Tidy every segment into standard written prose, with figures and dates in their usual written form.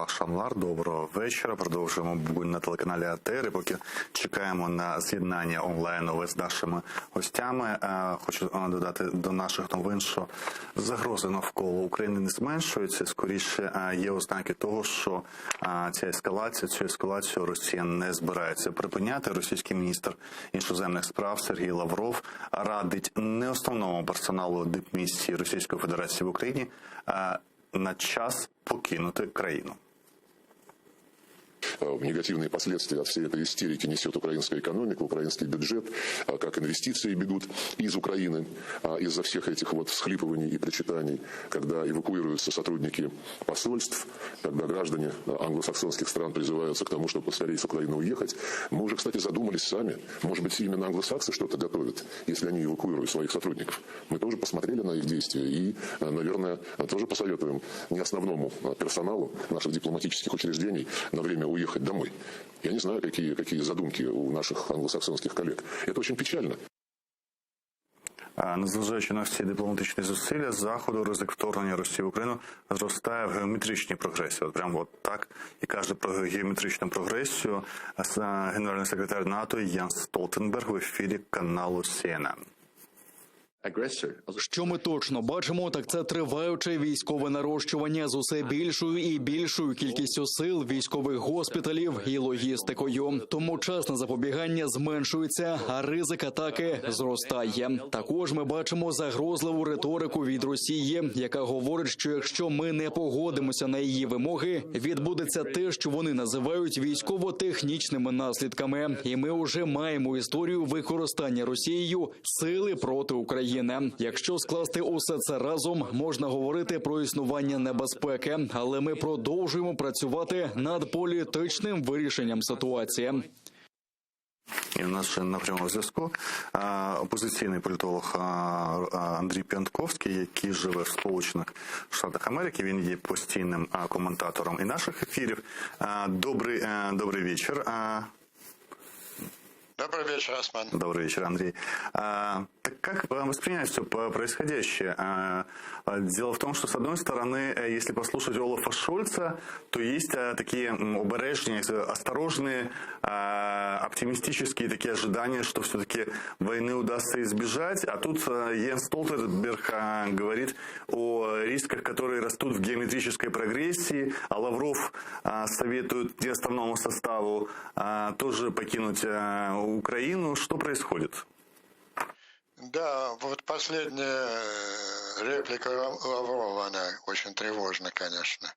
Олег Шанвар. Доброго вечора. Продовжуємо бой на телеканалі АТR. І поки чекаємо на з'єднання онлайнове з нашими гостями, хочу додати до наших новин, що загрози навколо України не зменшуються. Скоріше є ознаки того, що цю ескалацію Росія не збирається припиняти. Російський міністр іншоземних справ Сергій Лавров радить не основному персоналу дипмісії Російської Федерації в Україні на час покинути країну. Негативные последствия от всей этой истерики несет украинская экономика, украинский бюджет, как инвестиции бегут из Украины из-за всех этих вот всхлипываний и причитаний, когда эвакуируются сотрудники посольств, когда граждане англосаксонских стран призываются к тому, чтобы поскорее с Украины уехать. Мы уже, кстати, задумались сами, может быть, именно англосаксы что-то готовят, если они эвакуируют своих сотрудников. Мы тоже посмотрели на их действия и, наверное, тоже посоветуем не основному персоналу наших дипломатических учреждений на время уехать домой. Я не знаю, какие задумки у наших англосаксонских коллег. Это очень печально. Незважаючи на всі дипломатичні зусилля Заходу, ризик вторгнення Росії в Україну зростає в геометричній прогресії. От прямо так і каже про геометричну прогресію генеральний секретар НАТО Єнс Столтенберг в ефірі каналу CNN. Що ми точно бачимо, так це триваюче військове нарощування з усе більшою і більшою кількістю сил, військових госпіталів і логістикою. Тому час на запобігання зменшується, а ризик атаки зростає. Також ми бачимо загрозливу риторику від Росії, яка говорить, що якщо ми не погодимося на її вимоги, відбудеться те, що вони називають військово-технічними наслідками. І ми вже маємо історію використання Росією сили проти України. Якщо скласти усе це разом, можна говорити про існування небезпеки, але ми продовжуємо працювати над політичним вирішенням ситуації. І у нас ще на прямому зв'язку опозиційний політолог Андрій П'янтковський, який живе в Сполучених Штатах Америки. Він є постійним коментатором і наших ефірів. Добрий вечір. Добрый вечер, Осман. Добрый вечер, Андрей. Так как воспринять все происходящее? Дело в том, что, с одной стороны, если послушать Олафа Шольца, то есть такие обережные, осторожные, оптимистические такие ожидания, что все-таки войны удастся избежать. А тут Йенс Столтенберг говорит о рисках, которые растут в геометрической прогрессии, а Лавров советует основному составу тоже покинуть Украину. Что происходит? Да, вот последняя реплика Лаврова, она очень тревожна, конечно.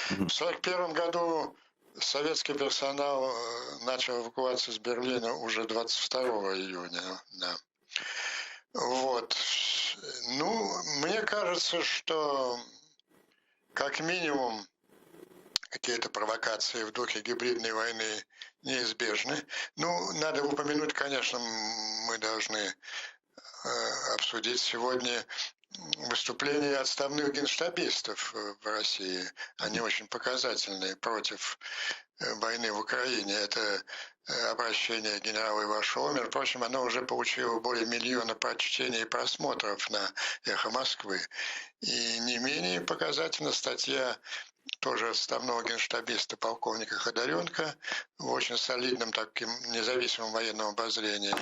В 1941 году советский персонал начал эвакуацию с Берлина уже 22 июня. Да. Вот. Ну, мне кажется, что как минимум какие-то провокации в духе гибридной войны неизбежны. Ну, надо упомянуть, конечно, мы должны обсудить сегодня выступления отставных генштабистов в России. Они очень показательные против войны в Украине. Это обращение генерала Ивашова. Между прочим, оно уже получило более миллиона прочтений и просмотров на «Эхо Москвы». И не менее показательна статья тоже отставного генштабиста полковника Ходоренко в очень солидном таким независимом военном обозрении.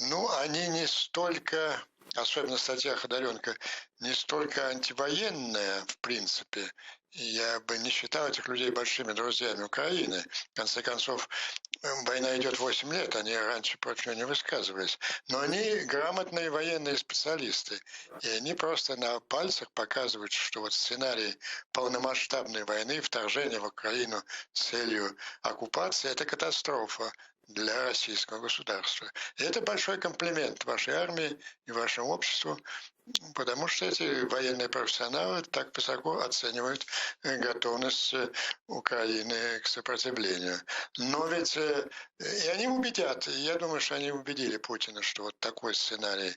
Ну, они не столько, особенно статья Ходоренко, не столько антивоенная, в принципе. Я бы не считал этих людей большими друзьями Украины. В конце концов, война идет 8 лет, они раньше против нее не высказывались. Но они грамотные военные специалисты. И они просто на пальцах показывают, что вот сценарий полномасштабной войны, вторжения в Украину с целью оккупации – это катастрофа для российского государства. И это большой комплимент вашей армии и вашему обществу, потому что эти военные профессионалы так высоко оценивают готовность Украины к сопротивлению. Но ведь и они убедят, я думаю, что они убедили Путина, что вот такой сценарий,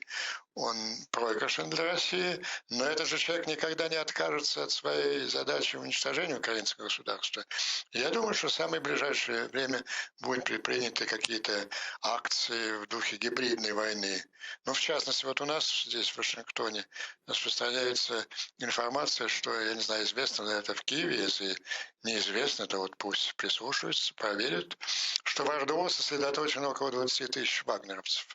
он проигрышен для России, но этот же человек никогда не откажется от своей задачи уничтожения украинского государства. Я думаю, что в самое ближайшее время будет предпринят какие-то акции в духе гибридной войны. Ну, в частности, вот у нас здесь, в Вашингтоне, распространяется информация, что, я не знаю, известно ли это в Киеве, если неизвестно, то вот пусть прислушаются, проверят, что в РДО сосредоточено около 20 тысяч вагнеровцев,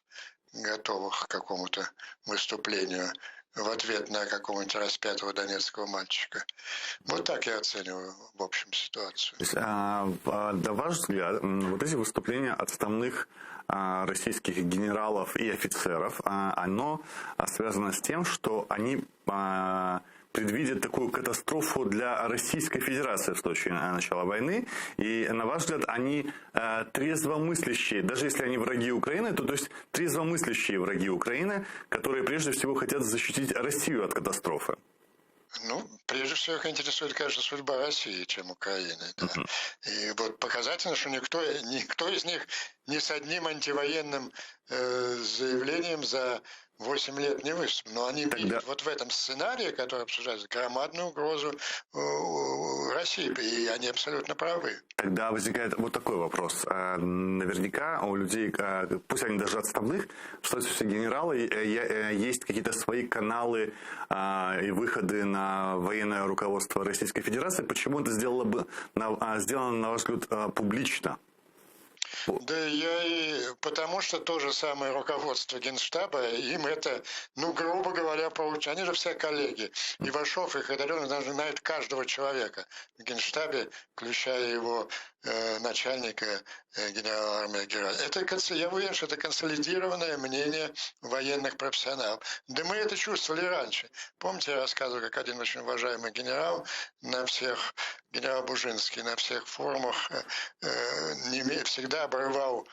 готовых к какому-то выступлению в ответ на какого-нибудь распятого донецкого мальчика. Вот так я оцениваю, в общем, ситуацию. То есть, на ваш взгляд, вот эти выступления отставных российских генералов и офицеров, оно связано с тем, что они предвидят такую катастрофу для Российской Федерации в случае начала войны. И, на ваш взгляд, они трезвомыслящие, даже если они враги Украины, то есть трезвомыслящие враги Украины, которые прежде всего хотят защитить Россию от катастрофы. Ну, прежде всего их интересует, конечно, судьба России, чем Украины. Да. И вот показательно, что никто из них ни с одним антивоенным заявлением за 8 лет не выступил. Но они видят вот в этом сценарии, который обсуждается, громадную угрозу России. И они абсолютно правы. Тогда возникает вот такой вопрос. Наверняка у людей, пусть они даже отставных, в статусе генерала, есть какие-то свои каналы и выходы на военное руководство Российской Федерации. Почему это сделано, на ваш взгляд, публично? Да потому что то же самое руководство Генштаба, им это, ну, грубо говоря, поручено. Они же все коллеги. Ивашов и Ходорёв даже знают каждого человека в Генштабе, включая его начальника генерала армии Герасимова. Я уверен, что это консолидированное мнение военных профессионалов. Да мы это чувствовали раньше. Помните, я рассказывал, как один очень уважаемый генерал генерал Бужинский на всех форумах всегда обрывал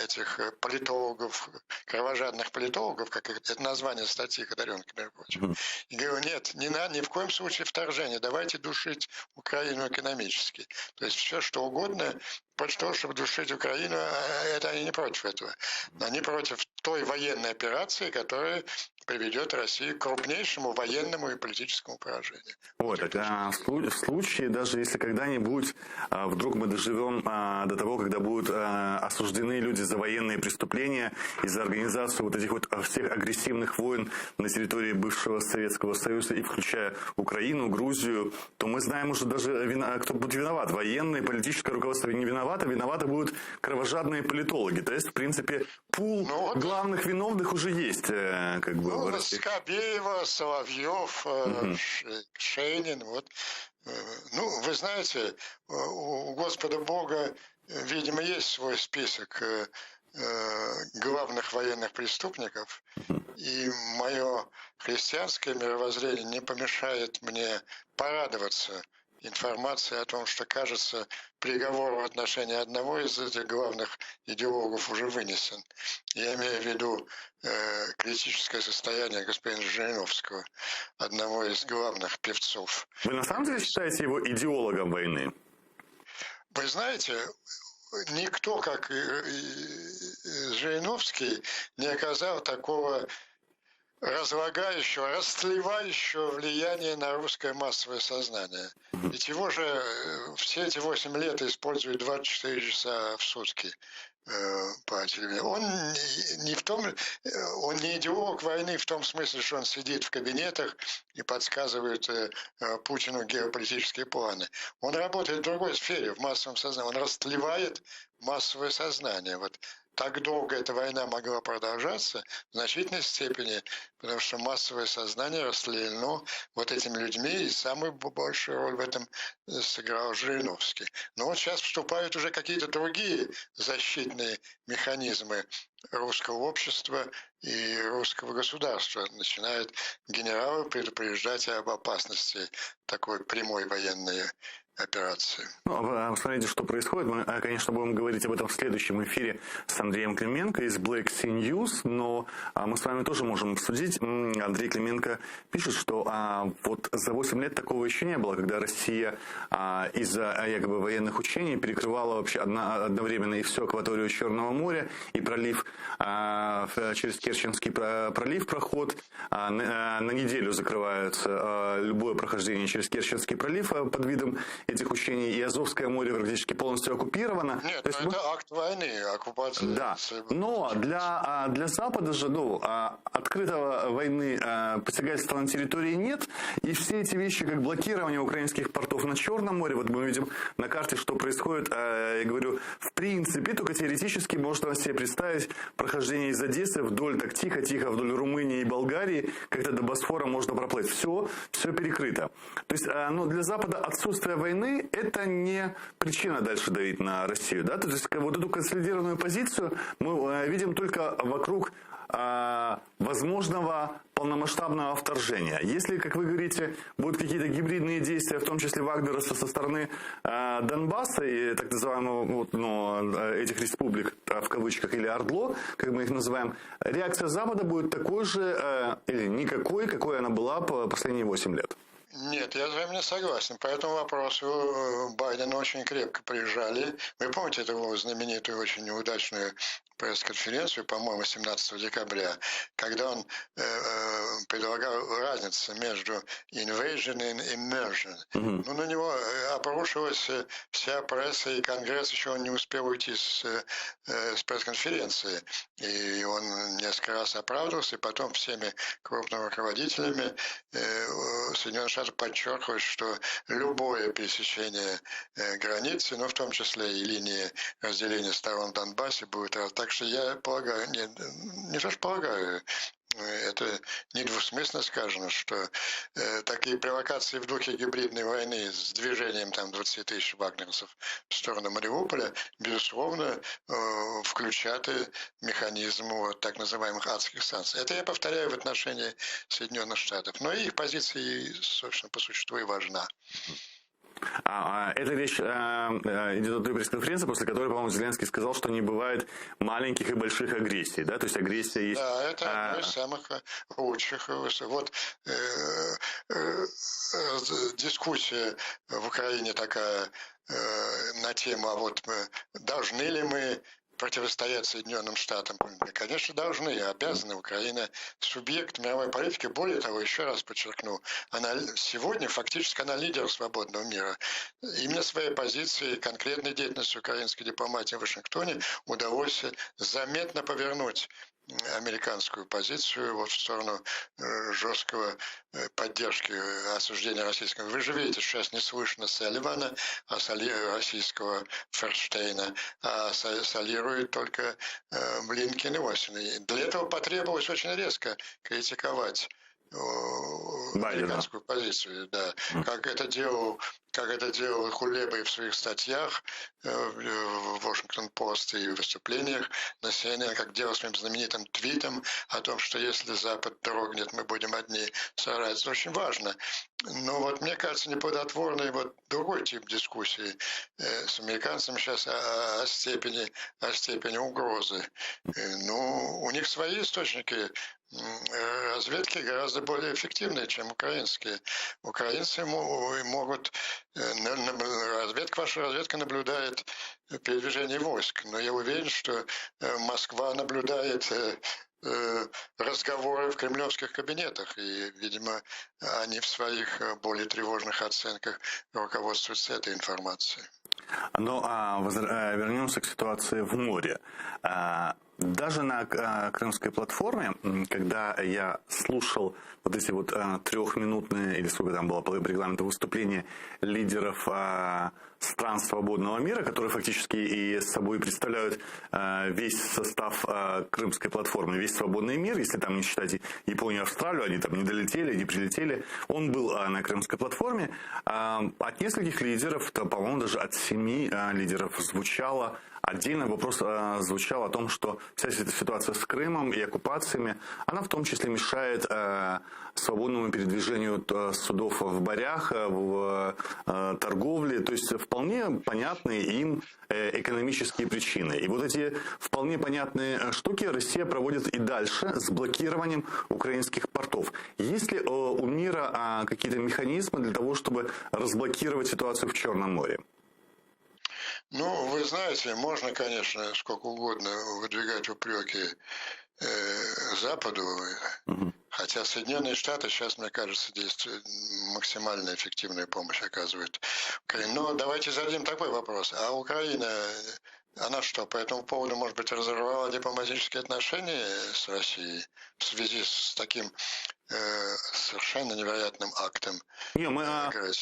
этих политологов, кровожадных политологов, как это название статьи Ходоренко, между прочим. И говорил, нет, ни в коем случае вторжение, давайте душить Украину экономически. То есть все, что угодно, против того, чтобы душить Украину, это они не против этого. Они против той военной операции, которая приведет Россию к крупнейшему военному и политическому поражению. Вот, в случае, даже если когда-нибудь вдруг мы доживем до того, когда будут осуждены люди за военные преступления и за организацию вот этих вот всех агрессивных войн на территории бывшего Советского Союза, и включая Украину, Грузию, то мы знаем уже даже, кто будет виноват. Военное, политическое руководство не виновато, виноваты будут кровожадные политологи. То есть, в принципе, пул главных виновных уже есть, как бы. Скобеева, Соловьев, Шейнин, вот. Ну, вы знаете, у Господа Бога, видимо, есть свой список главных военных преступников, и мое христианское мировоззрение не помешает мне порадоваться информации о том, что, кажется, приговор в отношении одного из этих главных идеологов уже вынесен. Я имею в виду критическое состояние господина Жириновского, одного из главных певцов. Вы на самом деле считаете его идеологом войны? Вы знаете, никто, как Жириновский, не оказал такого разлагающего, растлевающего влияния на русское массовое сознание. Ведь его же все эти 8 лет используют 24 часа в сутки по телевизору. Он не идеолог войны в том смысле, что он сидит в кабинетах и подсказывает Путину геополитические планы. Он работает в другой сфере, в массовом сознании. Он растлевает массовое сознание. Вот так долго эта война могла продолжаться в значительной степени, потому что массовое сознание растлено вот этими людьми, и самую большую роль в этом сыграл Жириновский. Но вот сейчас вступают уже какие-то другие защитные механизмы русского общества и русского государства. Начинают генералы предупреждать об опасности такой прямой военной операции. Ну, смотрите, что происходит. Мы, конечно, будем говорить об этом в следующем эфире с Андреем Клименко из Black Sea News, но мы с вами тоже можем обсудить. Андрей Клименко пишет, что вот за 8 лет такого еще не было, когда Россия из-за якобы военных учений перекрывала вообще одновременно и всю акваторию Черного моря, и пролив через Керченский пролив проход. На неделю закрывается любое прохождение через Керченский пролив под видом этих учений, и Азовское море практически полностью оккупировано. Нет, То есть это акт войны, оккупация. Да, но для Запада же открытого войны посягательства на территории нет, и все эти вещи, как блокирование украинских портов на Черном море, вот мы видим на карте, что происходит, я говорю, в принципе, только теоретически можно себе представить прохождение из Одессы вдоль, так тихо-тихо, вдоль Румынии и Болгарии, как-то до Босфора можно проплыть. Все перекрыто. То есть, для Запада отсутствие войны – это не причина дальше давить на Россию. Да? То есть, вот эту консолидированную позицию мы видим только вокруг возможного полномасштабного вторжения. Если, как вы говорите, будут какие-то гибридные действия, в том числе Вагнера со стороны Донбасса и так называемого этих республик, в кавычках, или ОРДЛО, как мы их называем, реакция Запада будет такой же или никакой, какой она была по последние 8 лет. Нет, я с вами не согласен. По этому вопросу Байдена очень крепко прижали. Вы помните эту знаменитую, очень неудачную пресс-конференцию, по-моему, 17 декабря, когда он предлагал разницу между invasion и immersion. Ну, на него обрушилась вся пресса, и Конгресс еще не успел уйти с пресс-конференции. И он несколько раз оправдывался, и потом всеми крупными руководителями Соединенных Штатов подчеркивают, что любое пересечение границы, в том числе и линии разделения сторон в Донбассе, будет. Так что я полагаю, не то что полагаю, это недвусмысленно сказано, что такие провокации в духе гибридной войны с движением 20 тысяч вагнеровцев в сторону Мариуполя, безусловно, включат механизм так называемых адских санкций. Это я повторяю в отношении Соединенных Штатов. Но их позиция, собственно, по существу и важна. Эта речь идет от той пресс-конференции, после которой, по-моему, Зеленский сказал, что не бывает маленьких и больших агрессий, да? То есть агрессия есть... Да, это одно из самых лучших. Вот дискуссия в Украине такая на тему, должны ли мы противостоять Соединенным Штатам. Конечно, должны, обязаны. Украина субъект мировой политики. Более того, еще раз подчеркну, сегодня фактически она лидер свободного мира. Именно своей позицией, конкретной деятельностью украинской дипломатии в Вашингтоне удалось заметно повернуть американскую позицию в сторону жесткого поддержки осуждения российского. Вы же видите, что сейчас не слышно Салливана, российского Ферштейна, а солирует только Блинкен и Остин. И для этого потребовалось очень резко критиковать американскую позицию, да, как это делал Хулеба в своих статьях в Вашингтон-Пост и выступлениях на CNN, как делал своим знаменитым твитом о том, что если Запад дрогнет, мы будем одни сражаться. Это очень важно. Но мне кажется, неплодотворный другой тип дискуссии с американцами сейчас о степени угрозы. У них свои источники разведки гораздо более эффективные, чем украинские. Украинцы могут... Ваша разведка наблюдает передвижение войск, но я уверен, что Москва наблюдает разговоры в кремлевских кабинетах, и, видимо, они в своих более тревожных оценках руководствуются этой информацией. Вернемся к ситуации в море. Даже на Крымской платформе, когда я слушал эти трехминутные, или сколько там было по регламенту, выступления лидеров стран свободного мира, которые фактически и с собой представляют весь состав Крымской платформы, весь свободный мир, если там не считать Японию и Австралию, они там не долетели, не прилетели. Он был на Крымской платформе. От нескольких лидеров, по-моему, даже от 7 лидеров звучало отдельно вопрос звучал о том, что вся эта ситуация с Крымом и оккупациями, она в том числе мешает свободному передвижению судов в морях, в торговле, то есть вполне понятные им экономические причины. И эти вполне понятные штуки Россия проводит и дальше с блокированием украинских портов. Есть ли у мира какие-то механизмы для того, чтобы разблокировать ситуацию в Черном море? Вы знаете, можно, конечно, сколько угодно выдвигать упреки Западу, хотя Соединенные Штаты сейчас, мне кажется, действуют максимально эффективную помощь оказывает Украине. Но давайте зададим такой вопрос. А Украина, она что, по этому поводу, может быть, разорвала дипломатические отношения с Россией в связи с таким совершенно невероятным актом?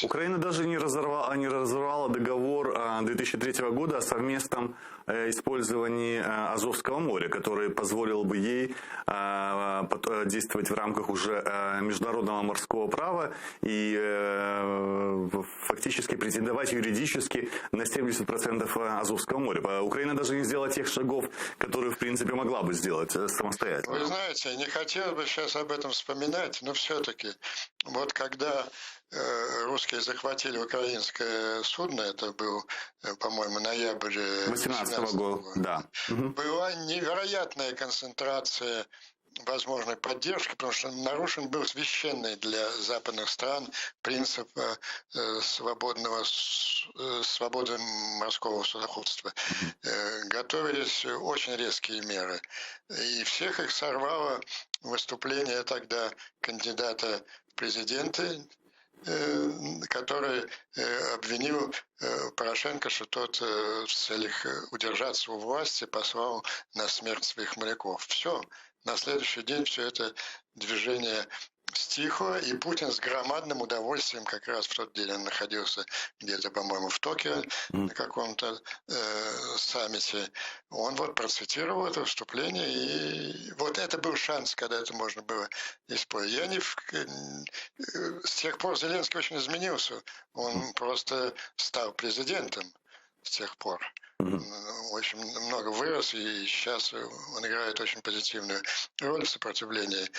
Украина даже не разорвала договор 2003 года о совместном использовании Азовского моря, который позволил бы ей действовать в рамках уже международного морского права и фактически претендовать юридически на 70% Азовского моря. Украина даже не сделала тех шагов, которые, в принципе, могла бы сделать самостоятельно. Вы знаете, не хотелось бы сейчас об этом вспоминать, но все-таки, вот когда русские захватили украинское судно, это был, по-моему, ноябрь 2018 года, да. Была невероятная концентрация возможной поддержки, потому что нарушен был священный для западных стран принцип свободы морского судоходства. Готовились очень резкие меры. И всех их сорвало выступление тогда кандидата в президенты, который обвинил Порошенко, что тот в целях удержаться у власти послал на смерть своих моряков. Все. На следующий день все это движение стихло, и Путин с громадным удовольствием, как раз в тот день он находился где-то, по-моему, в Токио на каком-то саммите, он вот процитировал это выступление, и вот это был шанс, когда это можно было использовать. С тех пор Зеленский очень изменился, он просто стал президентом с тех пор. Очень много вырос, и сейчас он играет очень позитивную роль в сопротивлении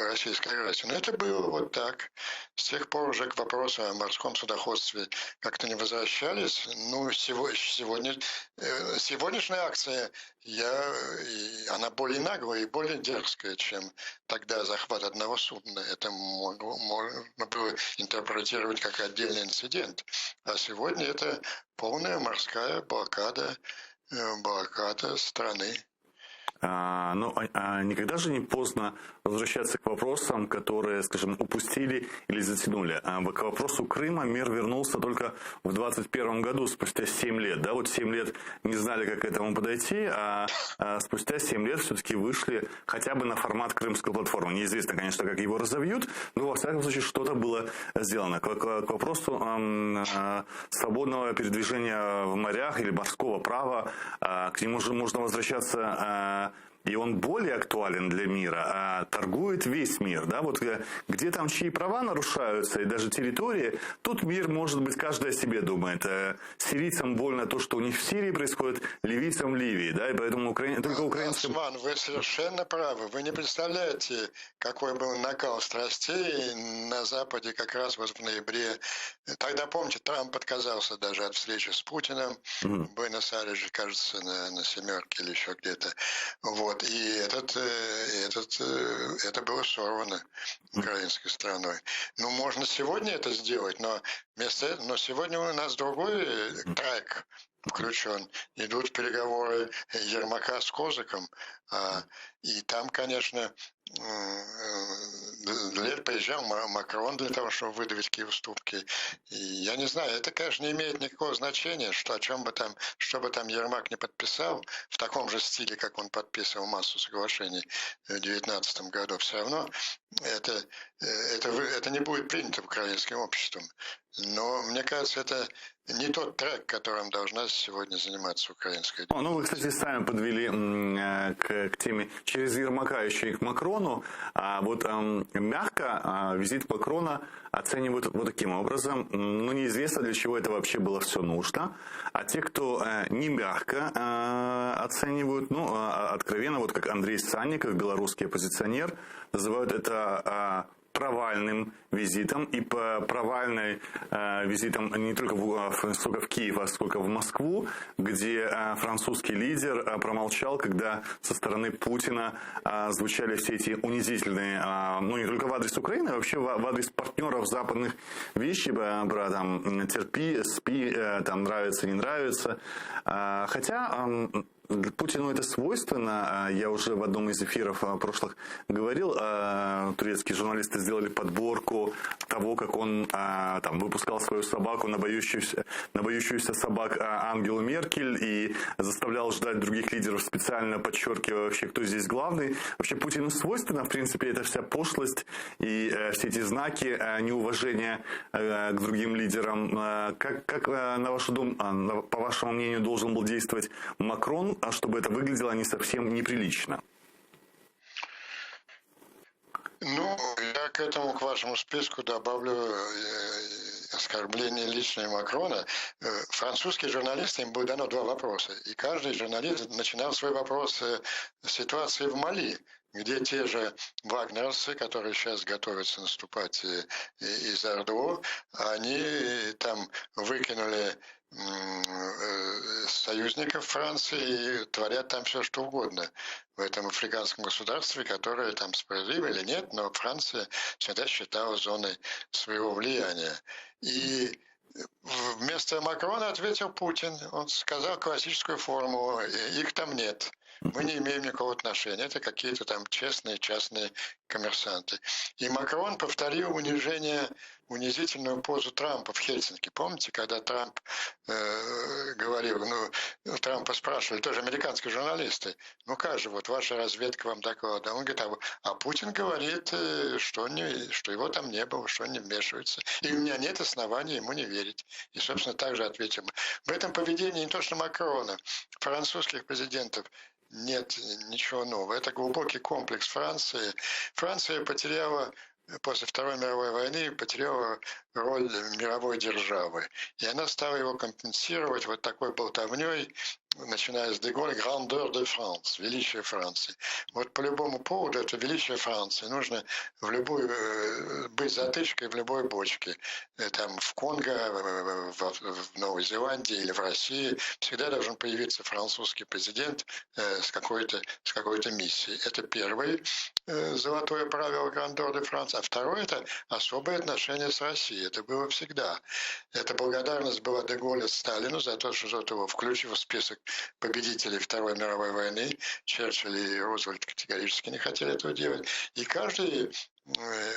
российской агрессии. Но это было вот так. С тех пор уже к вопросу о морском судоходстве как-то не возвращались. Ну, сегодняшняя акция, она более наглая и более дерзкая, чем тогда захват одного судна. Это можно было интерпретировать как отдельный инцидент. А сегодня это полная морская блокада страны. Никогда же не поздно возвращаться к вопросам, которые, скажем, упустили или затянули. К вопросу Крыма мир вернулся только в 2021 году, спустя 7 лет. Да, вот 7 лет не знали, как к этому подойти, а спустя 7 лет все-таки вышли хотя бы на формат Крымской платформы. Неизвестно, конечно, как его разовьют, но, во всяком случае, что-то было сделано. К вопросу свободного передвижения в морях или морского права, к нему же можно возвращаться, и он более актуален для мира, торгует весь мир. Да? Вот где там чьи права нарушаются, и даже территории, тут мир, может быть, каждый о себе думает. Сирийцам больно то, что у них в Сирии происходит, ливийцам в Ливии. Да? И поэтому только украинцам... Осман, вы совершенно правы. Вы не представляете, какой был накал страстей на Западе как раз вот в ноябре. Тогда, помните, Трамп отказался даже от встречи с Путиным. В Буэнос-Айресе, кажется, на «семерке» или еще где-то. Вот. И это было сорвано украинской стороной. Ну, можно сегодня это сделать, но сегодня у нас другой трек включен. Идут переговоры Ермака с Козыком. И там, конечно, приезжал Макрон для того, чтобы выдавить какие уступки. И я не знаю, это, конечно, не имеет никакого значения, что бы там Ермак не подписал, в таком же стиле, как он подписывал массу соглашений в 2019 году, все равно это не будет принято украинским обществом. Но, мне кажется, это не тот трек, которым должна сегодня заниматься украинская делегация. Вы, кстати, сами подвели к теме через Ермака еще и к Макрону. Мягко визит Макрона оценивают вот таким образом. Неизвестно, для чего это вообще было все нужно. А те, кто не мягко оценивают, откровенно, вот как Андрей Санников, белорусский оппозиционер, называют это провальным визитом, и провальным визитом не только сколько в Киев, а сколько в Москву, где французский лидер промолчал, когда со стороны Путина звучали все эти унизительные, не только в адрес Украины, а вообще в адрес партнеров западных вещей, про терпи, спи, нравится, не нравится. Хотя Путину это свойственно. Я уже в одном из эфиров прошлых говорил, турецкие журналисты сделали подборку того, как он там выпускал свою собаку на боющуюся собак Ангелу Меркель и заставлял ждать других лидеров, специально подчеркивая вообще, кто здесь главный. Вообще Путину свойственно, в принципе, эта вся пошлость и все эти знаки неуважения к другим лидерам. Как по вашему мнению, должен был действовать Макрон, чтобы это выглядело не совсем неприлично? Ну, я к этому, к вашему списку добавлю оскорбление личное Макрона. Французские журналисты, им было дано 2 вопроса. И каждый журналист начинал свой вопрос с ситуации в Мали, где те же вагнеровцы, которые сейчас готовятся наступать из Орду, они там выкинули союзников Франции и творят там все, что угодно в этом африканском государстве, которое там справедливо или нет, но Франция всегда считала зоной своего влияния. И вместо Макрона ответил Путин. Он сказал классическую формулу: их там нет. Мы не имеем никакого отношения. Это какие-то там честные, частные коммерсанты. И Макрон повторил унизительную позу Трампа в Хельсинки. Помните, когда Трамп говорил, Трампа спрашивали, тоже американские журналисты, ну как же, вот ваша разведка вам докладывает. Он говорит, а Путин говорит, что его там не было, что он не вмешивается. И у меня нет оснований ему не верить. И, собственно, так же ответил. В этом поведении не то что Макрона, французских президентов, нет ничего нового. Это глубокий комплекс Франции. Франция потеряла после Второй мировой войны роль мировой державы. И она стала его компенсировать вот такой болтовней, начиная с Деголя, «Grandeur de France», величие Франции. Вот по любому поводу это величие Франции нужно быть затычкой в любой бочке. Там в Конго, в Новой Зеландии или в России всегда должен появиться французский президент с какой-то миссией. Это первое золотое правило «Grandeur de France». А второе – это особые отношения с Россией. Это было всегда. Эта благодарность была Деголя Сталину за то, что тот его включил в список победителей Второй мировой войны. Черчилль и Рузвельт категорически не хотели этого делать. И каждый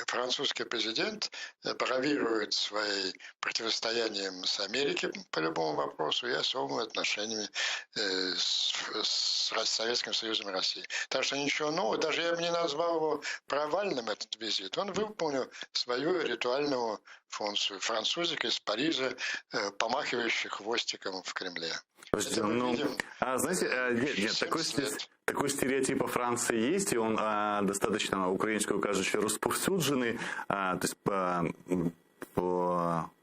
французский президент бравирует своим противостоянием с Америкой по любому вопросу и особыми отношениями с Советским Союзом и Россией. Так что ничего нового, даже я бы не назвал его провальным, этот визит. Он выполнил свою ритуальную функцию французика из Парижа, помахивающий хвостиком в Кремле. Знаете, такой стереотип о Франции есть, и он достаточно украинскую кажущий расповсюдженный, то есть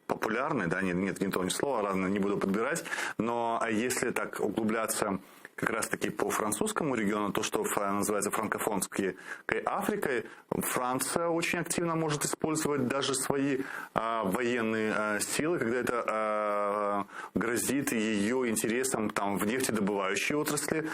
популярный, да, нет, не то ни слова, ладно, не буду подбирать, но если так углубляться как раз-таки по французскому региону, то, что называется франкофонской Африкой, Франция очень активно может использовать даже свои военные силы, когда это грозит ее интересам там, в нефтедобывающей отрасли,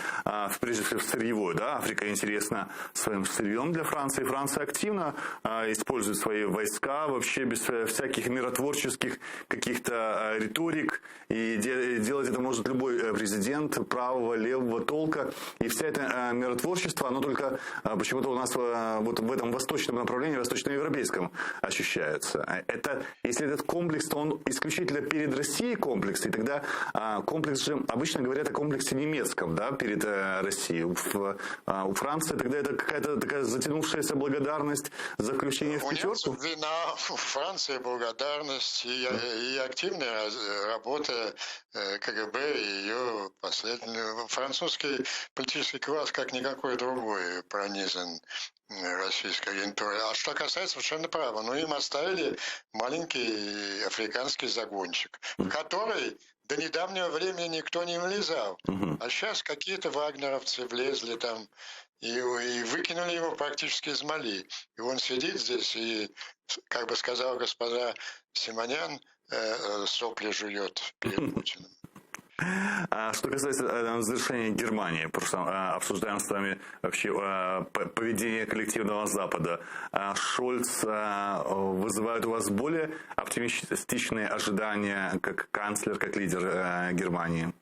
прежде всего в сырьевой. Да? Африка интересна своим сырьем для Франции. Франция активно использует свои войска вообще без всяких миротворческих каких-то риторик, и делать это может любой президент правого, левого толка. И вся это миротворчество, оно только почему-то у нас вот в этом восточном направлении, восточноевропейском ощущается. Если этот комплекс, то он исключительно перед Россией комплекс, и тогда комплекс же, обычно говорят о комплексе немецком, да, перед Россией. У Франции тогда это какая-то такая затянувшаяся благодарность за включение в пятерку. Вина в Франции, благодарность и активная работа КГБ и ее последнюю. Французский политический класс, как никакой другой, пронизан российской агентурой. А что касается, совершенно права, но им оставили маленький африканский загончик, в который до недавнего времени никто не влезал. А сейчас какие-то вагнеровцы влезли там и выкинули его практически из Мали. И он сидит здесь и, как бы сказал госпожа Симонян, сопли жует перед Путиным. Что касается завершения Германии, просто обсуждаем с вами вообще поведение коллективного Запада. Шольц вызывает у вас более оптимистичные ожидания как канцлер, как лидер Германии?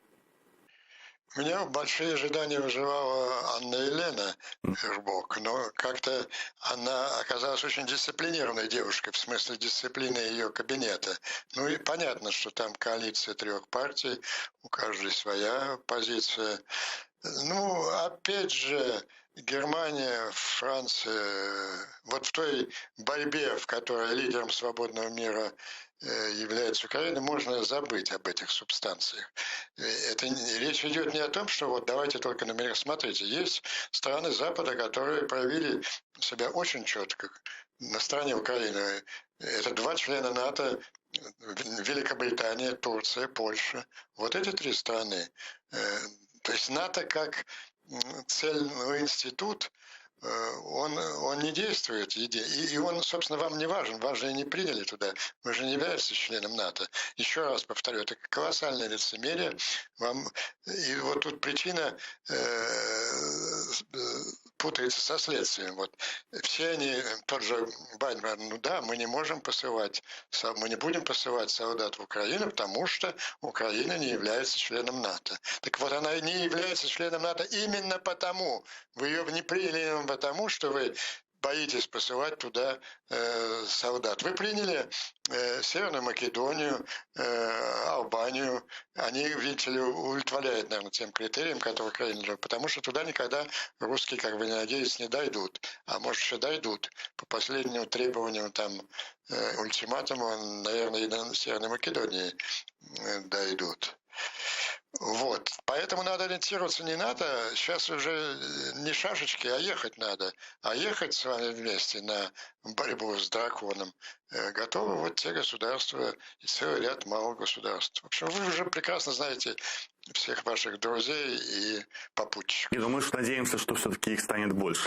У меня большие ожидания вызывала Анна Елена Бербок, но как-то она оказалась очень дисциплинированной девушкой, в смысле дисциплины ее кабинета. Ну и понятно, что там коалиция 3 партий, у каждой своя позиция. Ну, опять же, Германия, Франция, вот в той борьбе, в которой лидером свободного мира является Украина, можно забыть об этих субстанциях. Речь идет не о том, что вот давайте только например, смотрите, есть страны Запада, которые проявили себя очень четко на стороне Украины. Это 2 члена НАТО, Великобритания, Турция, Польша. Вот эти 3 страны. То есть НАТО как цельный институт, он не действует, и он, собственно, вам не важен, вас же и не приняли туда, вы же не являетесь членом НАТО. Еще раз повторю, это колоссальное лицемерие. И вот тут причина путается со следствием. Вот. Все они, тот же Байден говорит, ну да, мы не можем посылать, мы не будем посылать солдат в Украину, потому что Украина не является членом НАТО. Так вот, она не является членом НАТО именно потому, вы ее не приняли потому, что вы боитесь посылать туда солдат. Вы приняли Северную Македонию, Албанию. Они, видите ли, удовлетворяют, наверное, тем критериям, которые Украина делает, потому что туда никогда русские, как бы, надеюсь, не дойдут. А может, еще дойдут. По последним требованиям там ультиматума, наверное, и до Северной Македонии дойдут. Вот. Поэтому надо ориентироваться не НАТО, сейчас уже не шашечки, а ехать надо. А ехать с вами вместе на борьбу с драконом готовы вот те государства и целый ряд малых государств. В общем, вы уже прекрасно знаете всех ваших друзей и попутчиков. И думаю, что надеемся, что все-таки их станет больше.